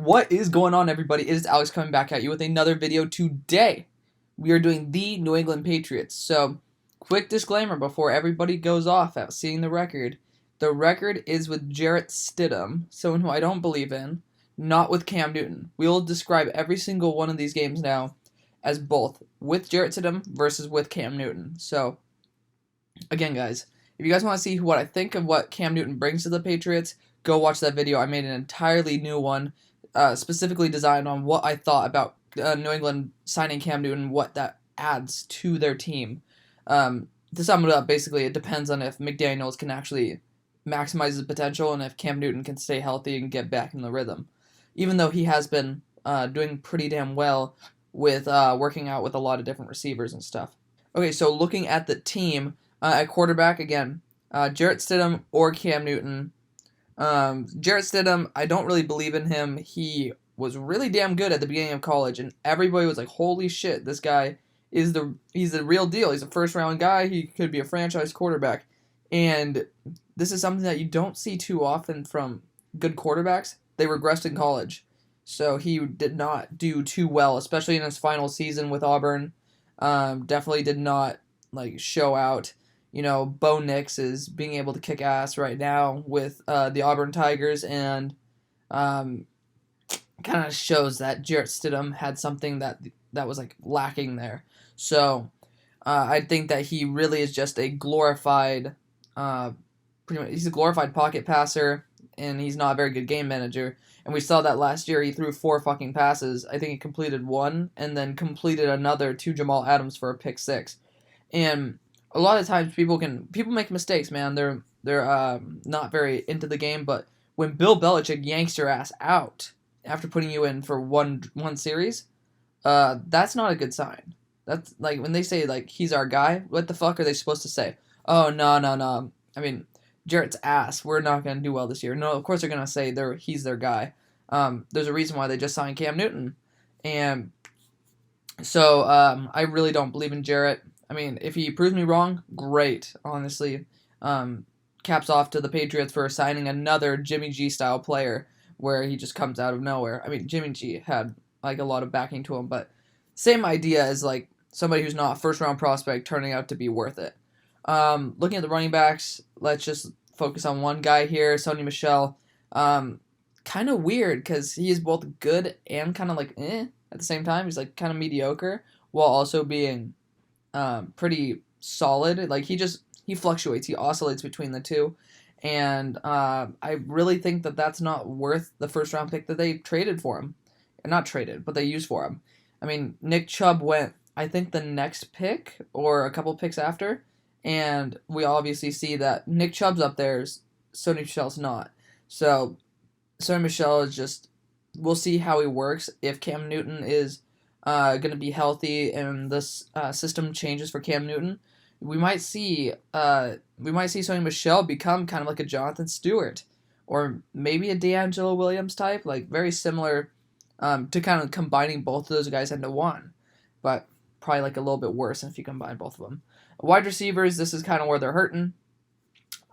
What is going on, everybody? It is Alex coming back at you with another video today. We are doing the New England Patriots. So, quick disclaimer before everybody goes off at seeing the record. The record is with Jarrett Stidham, someone who I don't believe in, not with Cam Newton. We will describe every single one of these games now as both with Jarrett Stidham versus with Cam Newton. So, again, guys, if you guys want to see what I think of what Cam Newton brings to the Patriots, go watch that video. I made an entirely new one, specifically designed on what I thought about New England signing Cam Newton, what that adds to their team. To sum it up, basically, it depends on if McDaniels can actually maximize his potential and if Cam Newton can stay healthy and get back in the rhythm. Even though he has been doing pretty damn well with working out with a lot of different receivers and stuff. Okay, so looking at the team, at quarterback, again, Jarrett Stidham or Cam Newton. Jarrett Stidham, I don't really believe in him. He was really damn good at the beginning of college, and everybody was like, holy shit, this guy he's the real deal. He's a first-round guy. He could be a franchise quarterback. And this is something that you don't see too often from good quarterbacks. They regressed in college. So he did not do too well, especially in his final season with Auburn. Definitely did not show out. You know, Bo Nix is being able to kick ass right now with the Auburn Tigers, and kind of shows that Jarrett Stidham had something that was lacking there. So I think that he really is just a glorified, he's a glorified pocket passer, and he's not a very good game manager. And we saw that last year. He threw 4 fucking passes. I think he completed 1, and then completed another to Jamal Adams for a pick 6. And a lot of times people make mistakes, man. They're not very into the game, but when Bill Belichick yanks your ass out after putting you in for one series, that's not a good sign. That's like when they say he's our guy. What the fuck are they supposed to say? Oh no. I mean, Jarrett's ass. We're not gonna do well this year. No, of course they're gonna say he's their guy. There's a reason why they just signed Cam Newton, and so I really don't believe in Jarrett. I mean, if he proves me wrong, great, honestly. Caps off to the Patriots for signing another Jimmy G style player where he just comes out of nowhere. I mean, Jimmy G had a lot of backing to him, but same idea as somebody who's not a first round prospect turning out to be worth it. Looking at the running backs, let's just focus on one guy here, Sony Michel. Kind of weird because he is both good and kind of at the same time. He's kind of mediocre while also being pretty solid. He fluctuates. He oscillates between the two. And I really think that that's not worth the first round pick that they traded for him. Not traded, but they used for him. I mean, Nick Chubb went, I think, the next pick or a couple picks after. And we obviously see that Nick Chubb's up there, Sony Michel's not. So Sony Michel is just, we'll see how he works. If Cam Newton is going to be healthy and this system changes for Cam Newton, we might see Sony Michel become kind of like a Jonathan Stewart or maybe a D'Angelo Williams type, very similar to kind of combining both of those guys into one, but probably a little bit worse if you combine both of them. Wide receivers, this is kind of where they're hurting.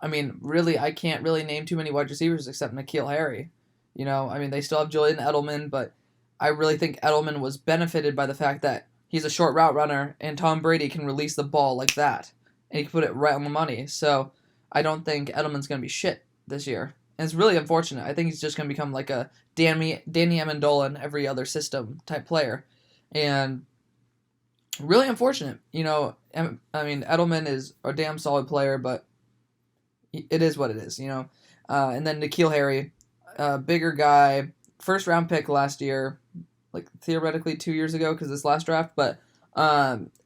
I mean, really, I can't really name too many wide receivers except N'Keal Harry. You know, I mean, they still have Julian Edelman, but I really think Edelman was benefited by the fact that he's a short route runner, and Tom Brady can release the ball like that, and he can put it right on the money. So I don't think Edelman's going to be shit this year. And it's really unfortunate. I think he's just going to become a Danny Amendola in every other system type player. And really unfortunate. You know, I mean, Edelman is a damn solid player, but it is what it is, you know. And then N'Keal Harry, bigger guy, first round pick last year, theoretically 2 years ago because this last draft, but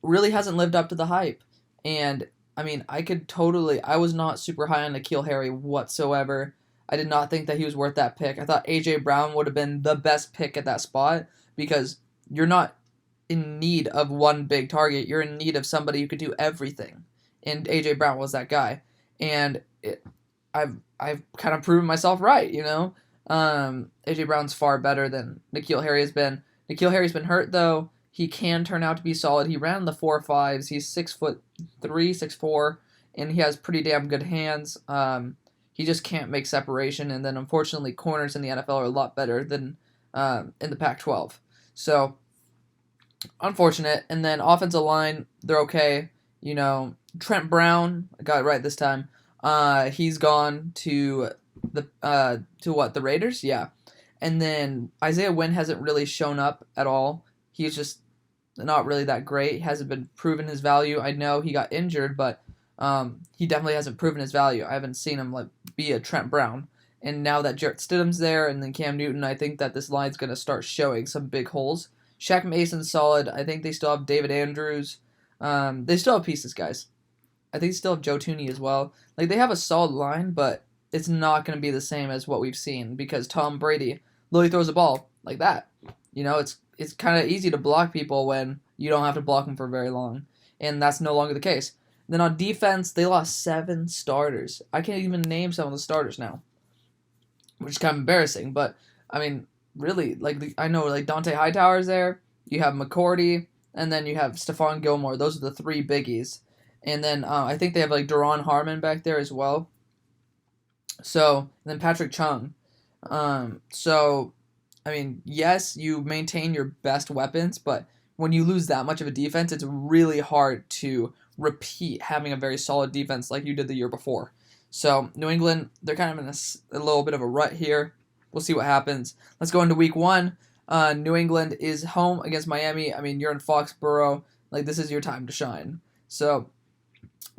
really hasn't lived up to the hype. And I mean, I was not super high on N'Keal Harry whatsoever. I did not think that he was worth that pick. I thought A.J. Brown would have been the best pick at that spot because you're not in need of one big target. You're in need of somebody who could do everything. And A.J. Brown was that guy. And I've kind of proven myself right, you know. A.J. Brown's far better than N'Keal Harry has been. N'Keal Harry's been hurt, though. He can turn out to be solid. He ran the 4.5s. He's 6'3", 6'4", and he has pretty damn good hands. He just can't make separation, and then unfortunately corners in the NFL are a lot better than in the Pac-12. So unfortunate. And then offensive line, they're okay. You know, Trent Brown, I got it right this time. He's gone to the Raiders? Yeah. And then Isaiah Wynn hasn't really shown up at all. He's just not really that great. He hasn't been proven his value. I know he got injured, but he definitely hasn't proven his value. I haven't seen him like be a Trent Brown. And now that Jarrett Stidham's there and then Cam Newton, I think that this line's going to start showing some big holes. Shaq Mason's solid. I think they still have David Andrews. They still have pieces, guys. I think they still have Joe Tooney as well. Like, they have a solid line, but it's not going to be the same as what we've seen because Tom Brady literally throws a ball like that. You know, it's kind of easy to block people when you don't have to block them for very long, and that's no longer the case. Then on defense, they lost 7 starters. I can't even name some of the starters now, which is kind of embarrassing. But I mean, really, like I know like Dante Hightower's there. You have McCourty, and then you have Stephon Gilmore. Those are the 3 biggies. And then I think they have like Daron Harmon back there as well. So and then Patrick Chung. So I mean, yes, you maintain your best weapons, but when you lose that much of a defense, it's really hard to repeat having a very solid defense like you did the year before. So New England, they're kind of in a little bit of a rut here. We'll see what happens. Let's go into week 1. New England is home against Miami. I mean, you're in Foxborough. Like, this is your time to shine. So,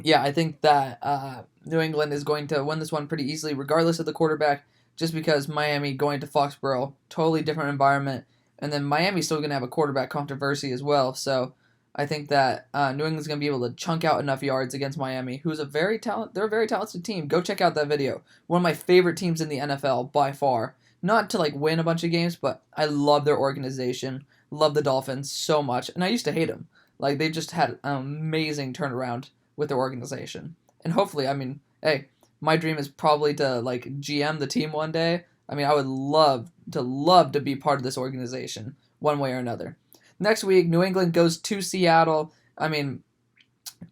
yeah, I think that New England is going to win this one pretty easily, regardless of the quarterback, just because Miami going to Foxborough, totally different environment. And then Miami's still going to have a quarterback controversy as well. So I think that New England's going to be able to chunk out enough yards against Miami, who's they're a very talented team. Go check out that video. One of my favorite teams in the NFL by far. Not to like win a bunch of games, but I love their organization. Love the Dolphins so much. And I used to hate them. Like, they just had an amazing turnaround with their organization. And hopefully, I mean, hey, my dream is probably to like GM the team one day. I mean, I would love to be part of this organization one way or another. Next week, New England goes to Seattle. I mean,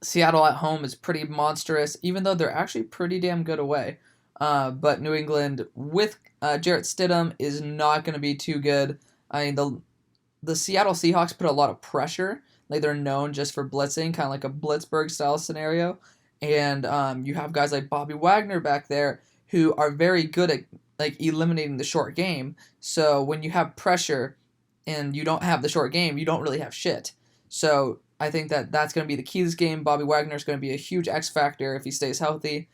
Seattle at home is pretty monstrous, even though they're actually pretty damn good away. But New England with Jarrett Stidham is not going to be too good. I mean, the Seattle Seahawks put a lot of pressure. Like, they're known just for blitzing, kind of like a Blitzburg style scenario. And you have guys like Bobby Wagner back there who are very good at like eliminating the short game. So when you have pressure and you don't have the short game, you don't really have shit. So I think that that's going to be the key to this game. Bobby Wagner is going to be a huge X factor if he stays healthy,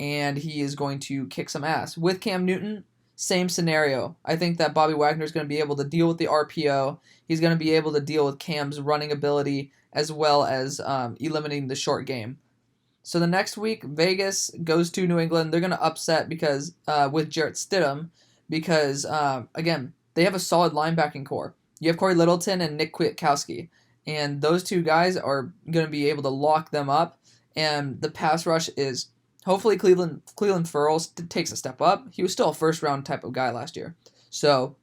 and he is going to kick some ass. With Cam Newton, same scenario. I think that Bobby Wagner is going to be able to deal with the RPO. He's going to be able to deal with Cam's running ability as well as eliminating the short game. So the next week, Vegas goes to New England. They're going to upset because with Jarrett Stidham because, again, they have a solid linebacking core. You have Corey Littleton and Nick Kwiatkowski, and those 2 guys are going to be able to lock them up, and the pass rush is hopefully Cleveland Ferrell takes a step up. He was still a first-round type of guy last year, so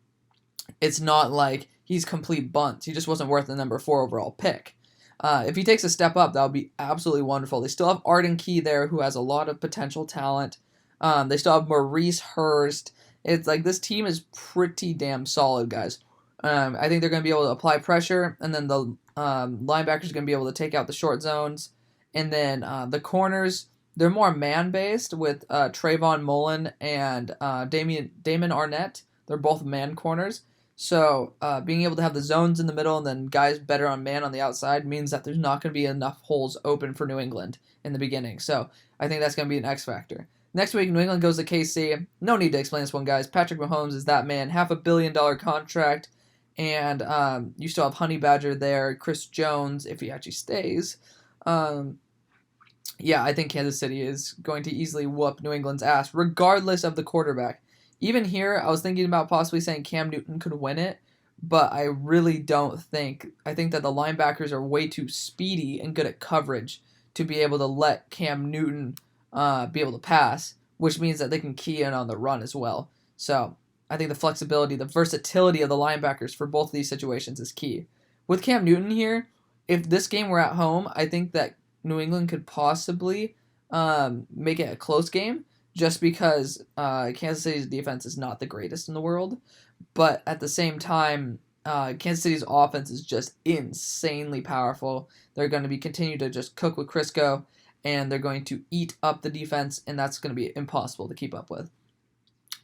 it's not like he's complete bunts. He just wasn't worth the number 4 overall pick. If he takes a step up, that would be absolutely wonderful. They still have Arden Key there, who has a lot of potential talent. They still have Maurice Hurst. It's like this team is pretty damn solid, guys. I think they're going to be able to apply pressure, and then the linebackers are going to be able to take out the short zones. And then the corners, they're more man-based with Trayvon Mullen and Damon Arnett. They're both man corners. So being able to have the zones in the middle and then guys better on man on the outside means that there's not going to be enough holes open for New England in the beginning. So I think that's going to be an X factor. Next week, New England goes to KC. No need to explain this one, guys. Patrick Mahomes is that man. $500 million contract. And you still have Honey Badger there. Chris Jones, if he actually stays. Yeah, I think Kansas City is going to easily whoop New England's ass, regardless of the quarterback. Even here, I was thinking about possibly saying Cam Newton could win it, but I really don't think. I think that the linebackers are way too speedy and good at coverage to be able to let Cam Newton be able to pass, which means that they can key in on the run as well. So I think the flexibility, the versatility of the linebackers for both of these situations is key. With Cam Newton here, if this game were at home, I think that New England could possibly make it a close game. just because Kansas City's defense is not the greatest in the world, but at the same time, Kansas City's offense is just insanely powerful. They're going to be continue to just cook with Crisco, and they're going to eat up the defense, and that's going to be impossible to keep up with.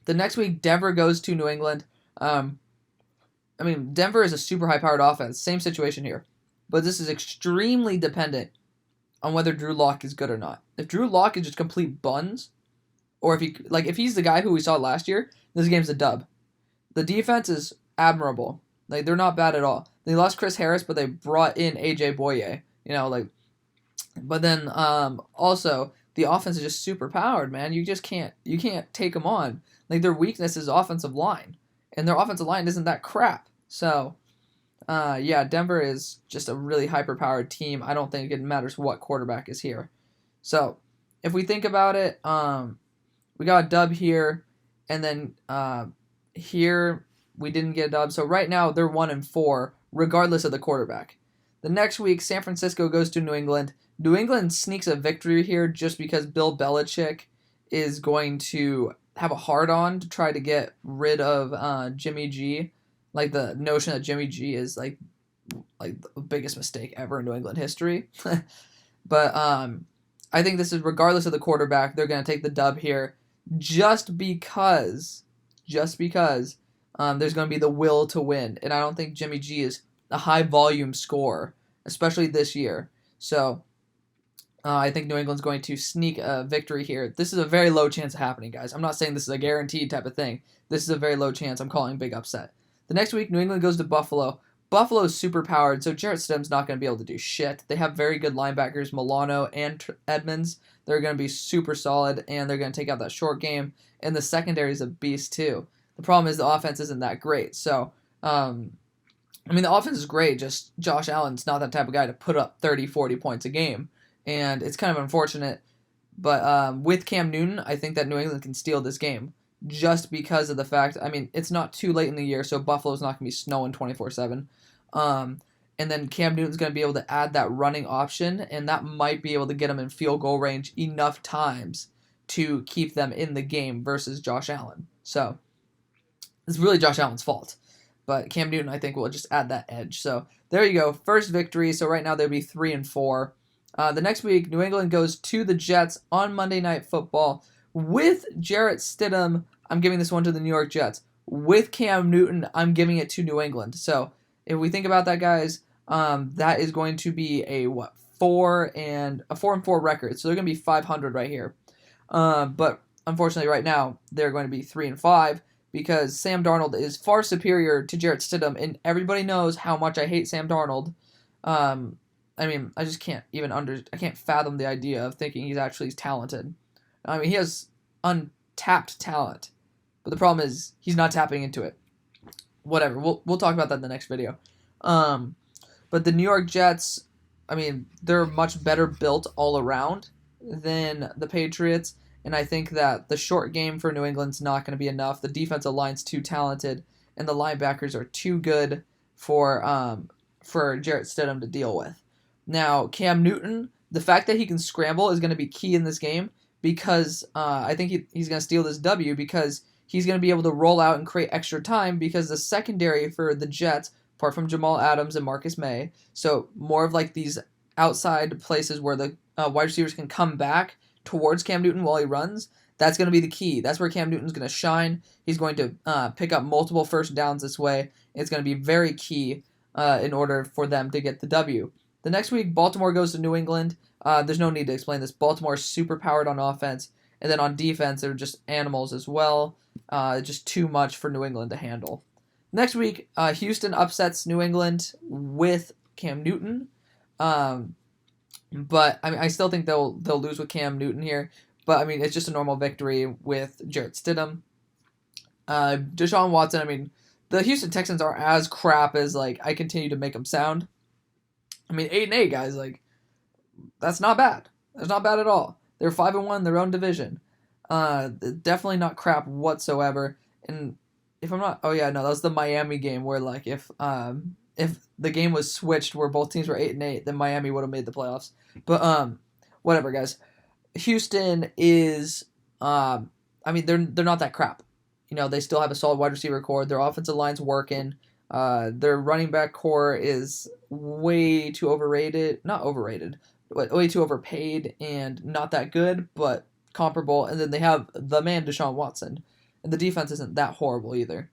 The next week, Denver goes to New England. Denver is a super high-powered offense. Same situation here. But this is extremely dependent on whether Drew Lock is good or not. If Drew Lock is just complete buns, or if he's the guy who we saw last year, this game's a dub. The defense is admirable. Like, they're not bad at all. They lost Chris Harris, but they brought in AJ Boye. But then also the offense is just super powered, man. You can't take them on. Like, their weakness is offensive line, and their offensive line isn't that crap. So, Denver is just a really hyper-powered team. I don't think it matters what quarterback is here. So, if we think about it, we got a dub here, and then here we didn't get a dub. So right now they're 1-4, regardless of the quarterback. The next week, San Francisco goes to New England. New England sneaks a victory here just because Bill Belichick is going to have a hard-on to try to get rid of Jimmy G. Like, the notion that Jimmy G is like the biggest mistake ever in New England history. But I think this is regardless of the quarterback, they're going to take the dub here just because there's going to be the will to win. And I don't think Jimmy G is a high-volume scorer, especially this year. So I think New England's going to sneak a victory here. This is a very low chance of happening, guys. I'm not saying this is a guaranteed type of thing. This is a very low chance. I'm calling big upset. The next week, New England goes to Buffalo. Buffalo is super powered, so Jarrett Stidham's not going to be able to do shit. They have very good linebackers, Milano and Edmonds. They're going to be super solid, and they're going to take out that short game. And the secondary is a beast, too. The problem is the offense isn't that great. So, the offense is great, just Josh Allen's not that type of guy to put up 30, 40 points a game. And it's kind of unfortunate. But with Cam Newton, I think that New England can steal this game. Just because of the fact, it's not too late in the year, so Buffalo's not going to be snowing 24/7. And then Cam Newton's going to be able to add that running option, and that might be able to get them in field goal range enough times to keep them in the game versus Josh Allen. So, it's really Josh Allen's fault. But Cam Newton, I think, will just add that edge. So, there you go. First victory. So, right now, they'll be 3-4. The next week, New England goes to the Jets on Monday Night Football. With Jarrett Stidham, I'm giving this one to the New York Jets. With Cam Newton, I'm giving it to New England. So, if we think about that, guys, that is going to be a 4-4 record. So, they're going to be 500 right here. But unfortunately, right now, they're going to be 3-5 because Sam Darnold is far superior to Jarrett Stidham, and everybody knows how much I hate Sam Darnold. I just can't I can't fathom the idea of thinking he's actually talented. He has untapped talent, but the problem is he's not tapping into it. Whatever, we'll talk about that in the next video. But the New York Jets, they're much better built all around than the Patriots, and I think that the short game for New England's not going to be enough. The defensive line's too talented, and the linebackers are too good for Jarrett Stidham to deal with. Now, Cam Newton, the fact that he can scramble is going to be key in this game, because I think he's going to steal this W because he's going to be able to roll out and create extra time because the secondary for the Jets, apart from Jamal Adams and Marcus May, so more of like these outside places where the wide receivers can come back towards Cam Newton while he runs, that's going to be the key. That's where Cam Newton's going to shine. He's going to pick up multiple first downs this way. It's going to be very key in order for them to get the W. The next week, Baltimore goes to New England. There's no need to explain this. Baltimore is super powered on offense, and then on defense, they're just animals as well. Just too much for New England to handle. Next week, Houston upsets New England with Cam Newton. But I still think they'll lose with Cam Newton here. But it's just a normal victory with Jarrett Stidham. Deshaun Watson. The Houston Texans are as crap as I continue to make them sound. 8-8 guys. That's not bad. That's not bad at all. They're 5-1 in their own division. Definitely not crap whatsoever. And if I'm not, that was the Miami game where if the game was switched where both teams were 8-8, then Miami would have made the playoffs. But whatever, guys. Houston is I mean, they're not that crap. You know, they still have a solid wide receiver core. Their offensive line's working. Their running back core is way too overrated. Not overrated, but way too overpaid and not that good, but comparable. And then they have the man Deshaun Watson, and the defense isn't that horrible either.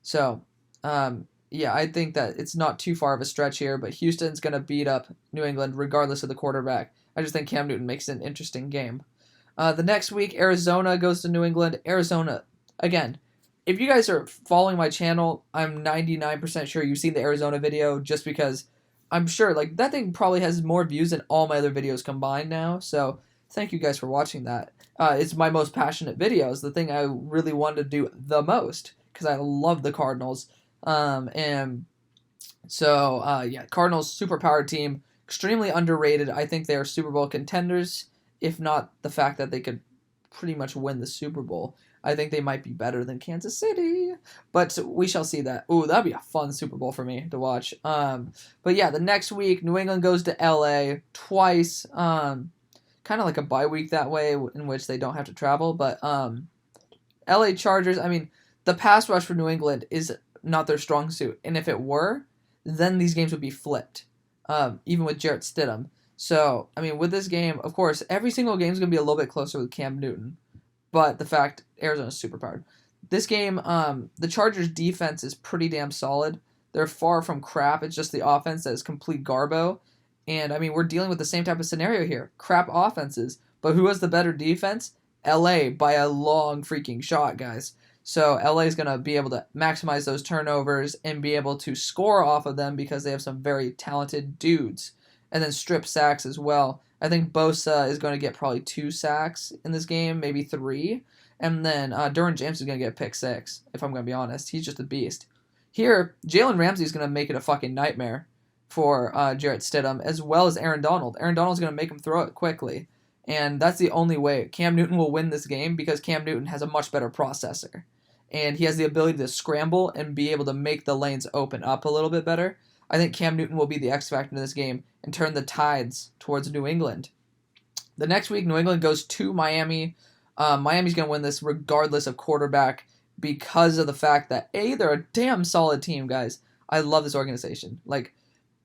So, yeah, I think that it's not too far of a stretch here, but Houston's going to beat up New England regardless of the quarterback. I just think Cam Newton makes it an interesting game. The next week, Arizona goes to New England. Arizona, again, if you guys are following my channel, I'm 99% sure you've seen the Arizona video just because I'm sure, like, that thing probably has more views than all my other videos combined now. So thank you guys for watching that. It's my most passionate video. It's the thing I really wanted to do the most because I love the Cardinals. And so, yeah, Cardinals, super powered team, extremely underrated. I think they are Super Bowl contenders, if not the fact that they could pretty much win the Super Bowl. I think they might be better than Kansas City, but we shall see that. Ooh, that'd be a fun Super Bowl for me to watch. But yeah, the next week, New England goes to LA twice. Kind of like a bye week that way, in which they don't have to travel. But LA Chargers, I mean, the pass rush for New England is not their strong suit, and if it were, then these games would be flipped, even with Jarrett Stidham. So, I mean, with this game, of course, every single game is going to be a little bit closer with Cam Newton, but the fact Arizona's super powered. This game, the Chargers' defense is pretty damn solid. They're far from crap. It's just the offense that is complete garbo. And, I mean, we're dealing with the same type of scenario here. Crap offenses. But who has the better defense? LA by a long freaking shot, guys. So LA is going to be able to maximize those turnovers and be able to score off of them because they have some very talented dudes. And then strip sacks as well. I think Bosa is going to get probably 2 sacks in this game, maybe 3. And then Derwin James is going to get a pick 6, if I'm going to be honest. He's just a beast. Here, Jalen Ramsey is going to make it a fucking nightmare for Jarrett Stidham, as well as Aaron Donald. Aaron Donald's going to make him throw it quickly. And that's the only way Cam Newton will win this game because Cam Newton has a much better processor. And he has the ability to scramble and be able to make the lanes open up a little bit better. I think Cam Newton will be the X factor in this game and turn the tides towards New England. The next week, New England goes to Miami. Miami's going to win this regardless of quarterback because of the fact that, A, they're a damn solid team, guys. I love this organization. Like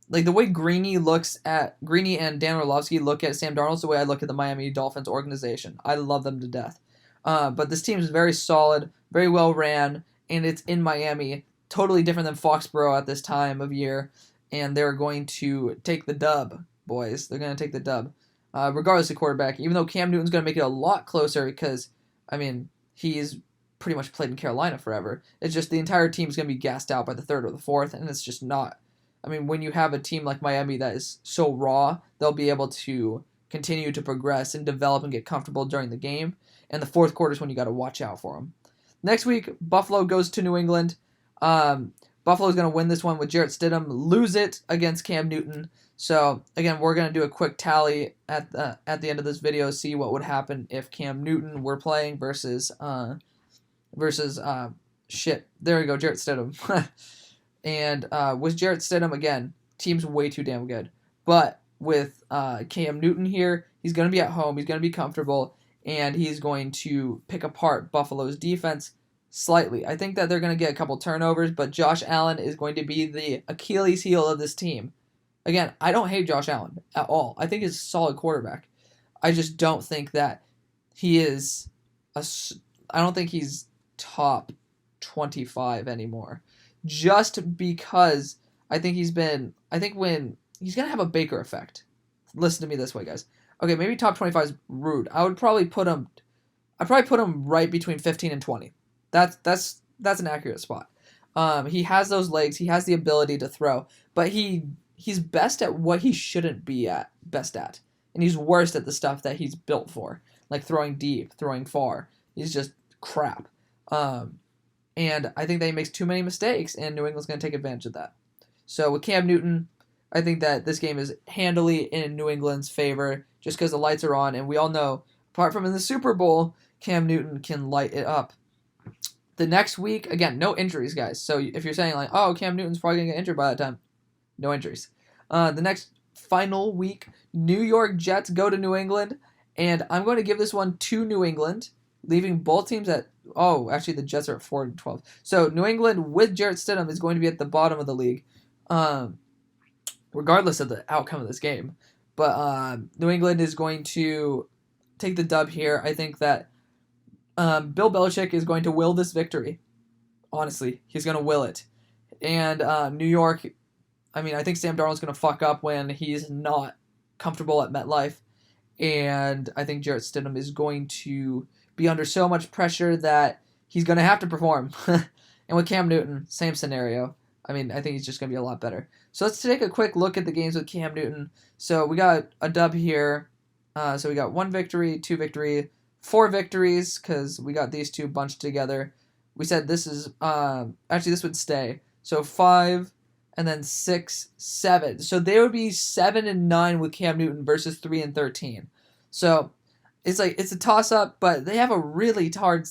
the way Greeny and Dan Orlovsky look at Sam Darnold is the way I look at the Miami Dolphins organization. I love them to death. But this team is very solid, very well ran, and it's in Miami. Totally different than Foxborough at this time of year, and they're going to take the dub, boys. They're going to take the dub, regardless of quarterback, even though Cam Newton's going to make it a lot closer because, I mean, he's pretty much played in Carolina forever. It's just the entire team's going to be gassed out by the third or the fourth, and it's just not. I mean, when you have a team like Miami that is so raw, they'll be able to continue to progress and develop and get comfortable during the game, and the fourth quarter is when you got to watch out for them. Next week, Buffalo goes to New England. Buffalo's going to win this one with Jarrett Stidham, lose it against Cam Newton. So, again, we're going to do a quick tally at the end of this video, see what would happen if Cam Newton were playing versus shit. There we go, Jarrett Stidham. And with Jarrett Stidham, again, team's way too damn good. But with Cam Newton here, he's going to be at home, he's going to be comfortable, and he's going to pick apart Buffalo's defense slightly. I think that they're going to get a couple turnovers, but Josh Allen is going to be the Achilles heel of this team. Again, I don't hate Josh Allen at all. I think he's a solid quarterback. I just don't think that he is I don't think he's top 25 anymore. Just because I think when he's going to have a Baker effect. Listen to me this way, guys. Okay, maybe top 25 is rude. I'd probably put him right between 15 and 20. That's an accurate spot. He has those legs, he has the ability to throw, but he's best at what he shouldn't be best at. And he's worst at the stuff that he's built for, like throwing deep, throwing far. He's just crap. And I think that he makes too many mistakes, and New England's going to take advantage of that. So with Cam Newton, I think that this game is handily in New England's favor just because the lights are on, and we all know, apart from in the Super Bowl, Cam Newton can light it up. The next week, again, no injuries, guys. So if you're saying, like, oh, Cam Newton's probably going to get injured by that time, no injuries. The next final week, New York Jets go to New England, and I'm going to give this one to New England leaving both teams at, oh, actually the Jets are at 4-12. So New England with Jarrett Stidham is going to be at the bottom of the league, regardless of the outcome of this game. But New England is going to take the dub here. I think that Bill Belichick is going to will this victory. Honestly, he's going to will it. And New York, I mean, I think Sam Darnold's going to fuck up when he's not comfortable at MetLife. And I think Jarrett Stidham is going to be under so much pressure that he's going to have to perform. And with Cam Newton, same scenario. I mean, I think he's just going to be a lot better. So let's take a quick look at the games with Cam Newton. So we got a dub here. So we got 1 victory, 2 victory, 4 victories, because we got these two bunched together. We said this is, actually this would stay. So 5, and then 6, 7. So they would be 7-9 with Cam Newton versus 3-13. So it's like it's a toss up, but they have a really hard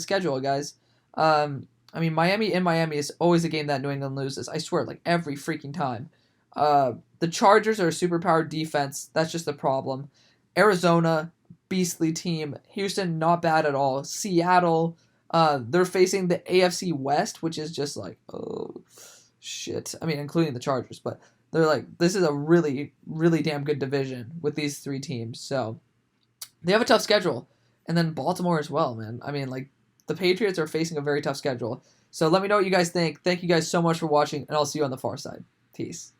schedule, guys. I mean, Miami is always a game that New England loses. I swear, like every freaking time. The Chargers are a superpowered defense. That's just the problem. Arizona, beastly team. Houston, not bad at all. Seattle, they're facing the AFC West, which is just like, oh, shit. I mean, including the Chargers, but they're like, this is a really, really damn good division with these 3 teams. So they have a tough schedule. And then Baltimore as well, man. I mean, like, the Patriots are facing a very tough schedule. So let me know what you guys think. Thank you guys so much for watching, and I'll see you on the far side. Peace.